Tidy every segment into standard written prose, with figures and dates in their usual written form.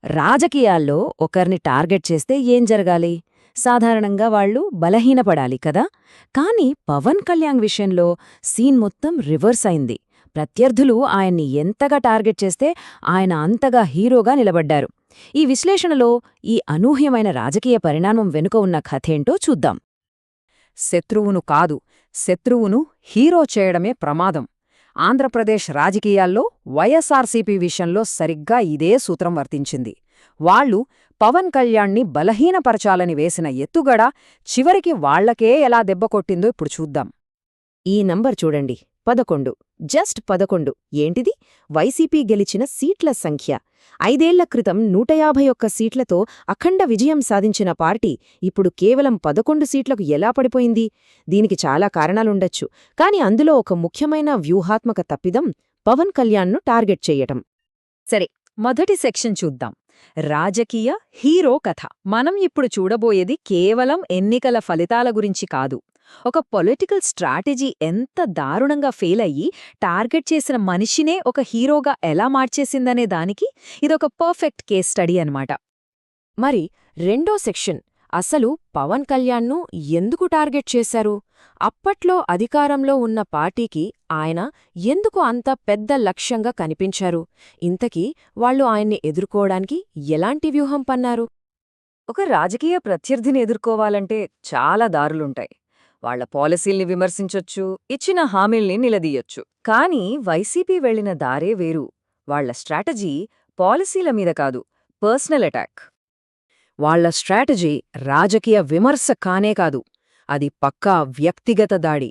రాజకీయాల్లో ఒకరిని టార్గెట్ చేస్తే ఏం జరగాలి? సాధారణంగా వాళ్ళు బలహీనపడాలి కదా. కాని పవన్ కళ్యాణ్ విషయంలో సీన్ మొత్తం రివర్స్ అయింది. ప్రత్యర్థులు ఆయన్ని ఎంతగా టార్గెట్ చేస్తే ఆయన అంతగా హీరోగా నిలబడ్డారు. ఈ విశ్లేషణలో ఈ అనూహ్యమైన రాజకీయ పరిణామం వెనుక ఉన్న కథేంటో చూద్దాం. శత్రువును కాదు, శత్రువును హీరో చేయడమే ప్రమాదం. ఆంధ్రప్రదేశ్ రాజకీయాల్లో వైఎస్ఆర్సీపీ విషయంలో సరిగ్గా ఇదే సూత్రం వర్తించింది. వాళ్లు పవన్ కళ్యాణ్ని బలహీనపరచాలని వేసిన ఎత్తుగడ చివరికి వాళ్లకే ఎలా దెబ్బకొట్టిందో ఇప్పుడు చూద్దాం. ఈ నంబర్ చూడండి, 11. జస్ట్ 11. ఏంటిది? వైసీపీ గెలిచిన సీట్ల సంఖ్య. 5 ఏళ్ల క్రితం 151 సీట్లతో అఖండ విజయం సాధించిన పార్టీ ఇప్పుడు కేవలం 11 సీట్లకు ఎలా పడిపోయింది? దీనికి చాలా కారణాలుండొచ్చు, కాని అందులో ఒక ముఖ్యమైన వ్యూహాత్మక తప్పిదం పవన్ కళ్యాణ్ను టార్గెట్ చెయ్యటం. సరే, మొదటి సెక్షన్ చూద్దాం. రాజకీయ హీరో కథ. మనం ఇప్పుడు చూడబోయేది కేవలం ఎన్నికల ఫలితాల గురించి కాదు. ఒక పొలిటికల్ స్ట్రాటజీ ఎంత దారుణంగా ఫెయిల్ అయ్యి టార్గెట్ చేసిన మనిషినే ఒక హీరోగా ఎలా మార్చేసిందనే దానికి ఇదొక పర్ఫెక్ట్ కేస్ స్టడీ అన్నమాట. మరి రెండో సెక్షన్, అసలు పవన్ కళ్యాణ్ను ఎందుకు టార్గెట్ చేశారు? అప్పట్లో అధికారంలో ఉన్న పార్టీకి ఆయన ఎందుకు అంత పెద్ద లక్ష్యంగా కనిపించారు? ఇంతకీ వాళ్లు ఆయన్ని ఎదుర్కోవడానికి ఎలాంటి వ్యూహం పన్నారు? ఒక రాజకీయ ప్రత్యర్థిని ఎదుర్కోవాలంటే చాలా దారులుంటాయి. వాళ్ల పాలసీల్ని విమర్శించొచ్చు, ఇచ్చిన హామీల్ని నిలదీయొచ్చు. కానీ వైసీపీ వెళ్లిన దారే వేరు. వాళ్ల స్ట్రాటజీ పాలసీల మీద కాదు, పర్సనల్ అటాక్. వాళ్ల స్ట్రాటజీ రాజకీయ విమర్శ కానే కాదు, అది పక్కా వ్యక్తిగత దాడి.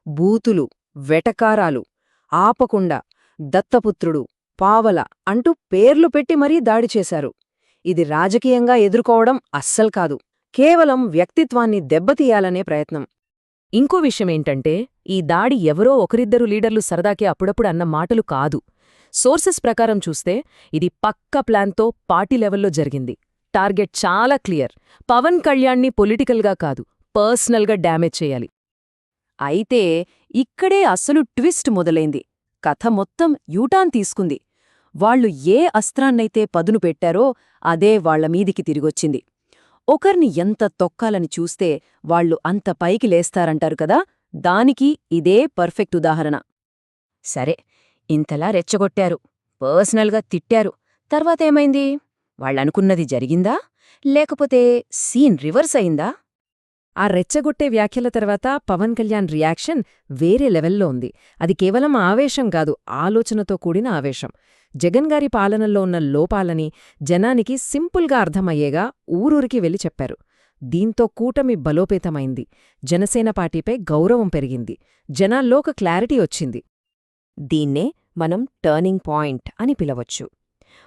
బూతులు, వెటకారాలు, ఆపకుండా దత్తపుత్రుడు, పావల అంటూ పేర్లు పెట్టి మరీ దాడి చేశారు. ఇది రాజకీయంగా ఎదుర్కోవడం అస్సల్కాదు, కేవలం వ్యక్తిత్వాన్ని దెబ్బతీయాలనే ప్రయత్నం. ఇంకో విషయమేంటంటే, ఈ దాడి ఎవరో ఒకరిద్దరు లీడర్లు సరదాకే అప్పుడప్పుడు అన్న మాటలు కాదు. సోర్సెస్ ప్రకారం చూస్తే ఇది పక్క ప్లాన్తో పార్టీ లెవెల్లో జరిగింది. టార్గెట్ చాలా క్లియర్. పవన్ కళ్యాణ్ని పొలిటికల్గా కాదు, పర్సనల్గా డ్యామేజ్ చేయాలి. అయితే ఇక్కడే అసలు ట్విస్ట్ మొదలైంది. కథ మొత్తం యూటాన్ తీసుకుంది. వాళ్లు ఏ అస్త్రాన్నైతే పదును పెట్టారో అదే వాళ్లమీదికి తిరిగొచ్చింది. ఒకర్ని ఎంత తొక్కాలని చూస్తే వాళ్లు అంత పైకి లేస్తారంటారు కదా, దానికి ఇదే పర్ఫెక్ట్ ఉదాహరణ. సరే, ఇంతలా రెచ్చగొట్టారు, పర్సనల్గా తిట్టారు. తర్వాతేమైంది? వాళ్లనుకున్నది జరిగిందా, లేకపోతే సీన్ రివర్స్ అయిందా? ఆ రెచ్చగొట్టే వ్యాఖ్యల తర్వాత పవన్ కళ్యాణ్ రియాక్షన్ వేరే లెవెల్లో ఉంది. అది కేవలం ఆవేశం కాదు, ఆలోచనతో కూడిన ఆవేశం. జగన్గారి పాలనలో ఉన్న లోపాలని జనానికి సింపుల్గా అర్థమయ్యేగా ఊరూరికి వెళ్లి చెప్పారు. దీంతో కూటమి బలోపేతమైంది. జనసేన పార్టీపై గౌరవం పెరిగింది. జనాల్లో ఒక క్లారిటీ వచ్చింది. దీన్నే మనం టర్నింగ్ పాయింట్ అని పిలవచ్చు.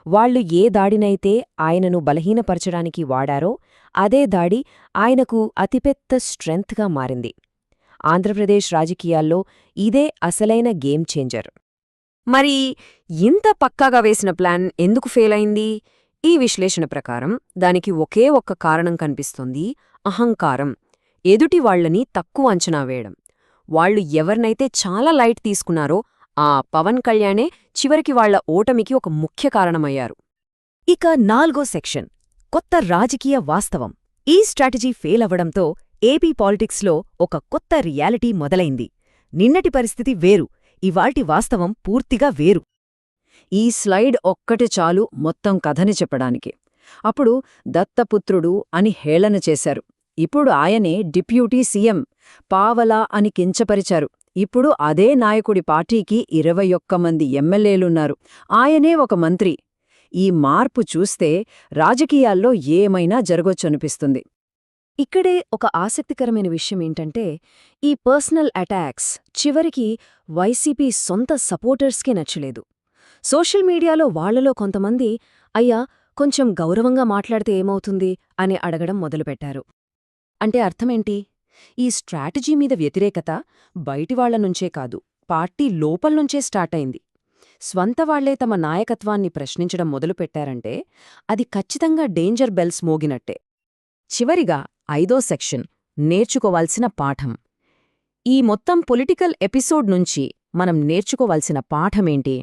వాళ్లు ఏ దాడినైతే ఆయనను బలహీనపరచడానికి వాడారో అదే దాడి ఆయనకు అతిపెద్ద స్ట్రెంగ్త్గా మారింది. ఆంధ్రప్రదేశ్ రాజకీయాల్లో ఇదే అసలైన గేమ్ చేంజర్. మరి ఇంత పక్కాగా వేసిన ప్లాన్ ఎందుకు ఫెయిల్ అయింది? ఈ విశ్లేషణ ప్రకారం దానికి ఒకే ఒక్క కారణం కనిపిస్తోంది: అహంకారం. ఎదుటి వాళ్లని తక్కువ అంచనా వేయడం. వాళ్లు ఎవరినైతే చాలా లైట్ తీసుకున్నారో ఆ పవన్ కళ్యాణే చివరికి వాళ్ల ఓటమికి ఒక ముఖ్య కారణమయ్యారు. ఇక 4వ సెక్షన్, కొత్త రాజకీయ వాస్తవం. ఈ స్ట్రాటజీ ఫెయిల్ అవ్వడంతో ఏపీ పాలిటిక్స్లో ఒక కొత్త రియాలిటీ మొదలైంది. నిన్నటి పరిస్థితి వేరు, ఇవాల్టి వాస్తవం పూర్తిగా వేరు. ఈ స్లైడ్ ఒక్కటి చాలు మొత్తం కథని చెప్పడానికి. అప్పుడు దత్తపుత్రుడు అని హేళన చేశారు. ఇప్పుడు ఆయనే డిప్యూటీ సీఎం. పావలా అని కించపరిచారు. ఇప్పుడు అదే నాయకుడి పార్టీకి 21 మంది ఎమ్మెల్యేలున్నారు. ఆయనే ఒక మంత్రి. ఈ మార్పు చూస్తే రాజకీయాల్లో ఏమైనా జరగొచ్చనిపిస్తుంది. ఇక్కడే ఒక ఆసక్తికరమైన విషయమేంటంటే, ఈ పర్సనల్ అటాక్స్ చివరికి వైసీపీ సొంత సపోర్టర్స్కే నచ్చలేదు. సోషల్ మీడియాలో వాళ్లలో కొంతమంది అయ్యా కొంచెం గౌరవంగా మాట్లాడితే ఏమవుతుంది అని అడగడం మొదలుపెట్టారు. అంటే అర్థమేంటి? ఈ స్ట్రాటజీ మీద వ్యతిరేకత బయటివాళ్లనుంచే కాదు, పార్టీ లోపల్నుంచే స్టార్టైంది. స్వంతవాళ్లే తమ నాయకత్వాన్ని ప్రశ్నించడం మొదలుపెట్టారంటే అది ఖచ్చితంగా డేంజర్ బెల్స్ మోగినట్టే. చివరిగా 5వ సెక్షన్, నేర్చుకోవాల్సిన పాఠం. ఈ మొత్తం పొలిటికల్ ఎపిసోడ్ నుంచి మనం నేర్చుకోవాల్సిన పాఠమేంటి?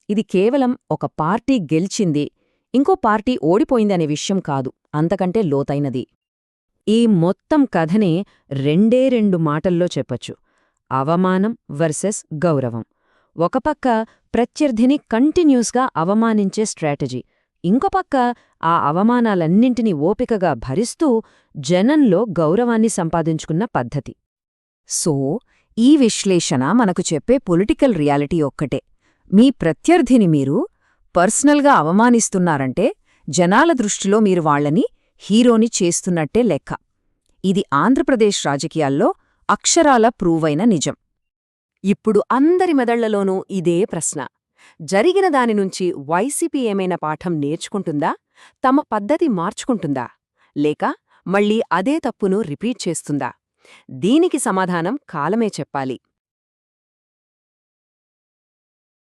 ఇది కేవలం ఒక పార్టీ గెలిచింది, ఇంకో పార్టీ ఓడిపోయిందనే విషయం కాదు, అంతకంటే లోతైనది. ఈ మొత్తం కథనే రెండు మాటల్లో చెప్పొచ్చు: అవమానం వర్సెస్ గౌరవం. ఒక పక్క ప్రత్యర్థిని కంటిన్యూస్గా అవమానించే స్ట్రాటజీ, ఇంకో పక్క ఆ అవమానాలన్నింటినీ ఓపికగా భరిస్తూ జనంలో గౌరవాన్ని సంపాదించుకున్న పద్ధతి. సో, ఈ విశ్లేషణ మనకు చెప్పే పొలిటికల్ రియాలిటీ ఒక్కటే: మీ ప్రత్యర్థిని మీరు పర్సనల్గా అవమానిస్తున్నారంటే జనాల దృష్టిలో మీరు వాళ్లని హీరోని చేస్తున్నట్టే లెక్క. ఇది ఆంధ్రప్రదేశ్ రాజకీయాల్లో అక్షరాల ప్రూవైన నిజం. ఇప్పుడు అందరి మెదళ్లలోనూ ఇదే ప్రశ్న: జరిగిన దానినుంచి వైసీపీ ఏమైనా పాఠం నేర్చుకుంటుందా? తమ పద్ధతి మార్చుకుంటుందా? లేక మళ్ళీ అదే తప్పును రిపీట్ చేస్తుందా? దీనికి సమాధానం కాలమే చెప్పాలి.